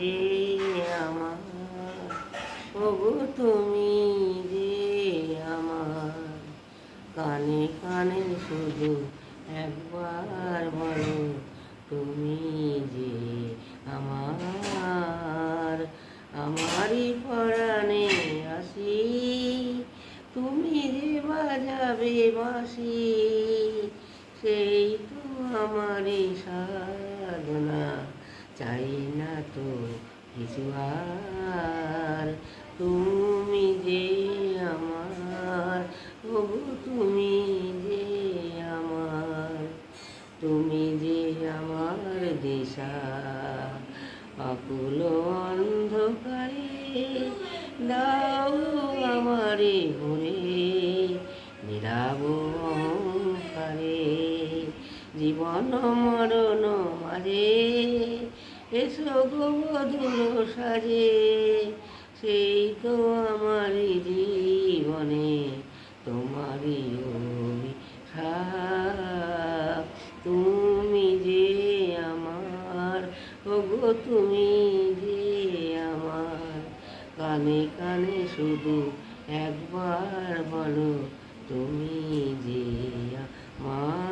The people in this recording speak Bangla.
যে আমার, ওগো তুমি যে আমার, কানে কানে শুধু একবার বলো তুমি যে আমার। আমারই পরাণে আসি, তুমি যে বাজাবে বাঁশি, সেই তো আমারই সাধনা, চাই না তো কিছু আর। তুমি যে আমার, ওগো তুমি যে আমার, তুমি যে আমার দিশা, আকুল অন্ধকারে দাও আমারে ভরে, নীরব অহংকারে জীবন মরণ মাঝে এসো গো মধুর সাজে, সেই তো আমারই জীবনে তোমারই অভিশাপ। তুমি যে আমার, ওগো তুমি যে আমার, কানে কানে শুধু একবার বলো তুমি যে আমার।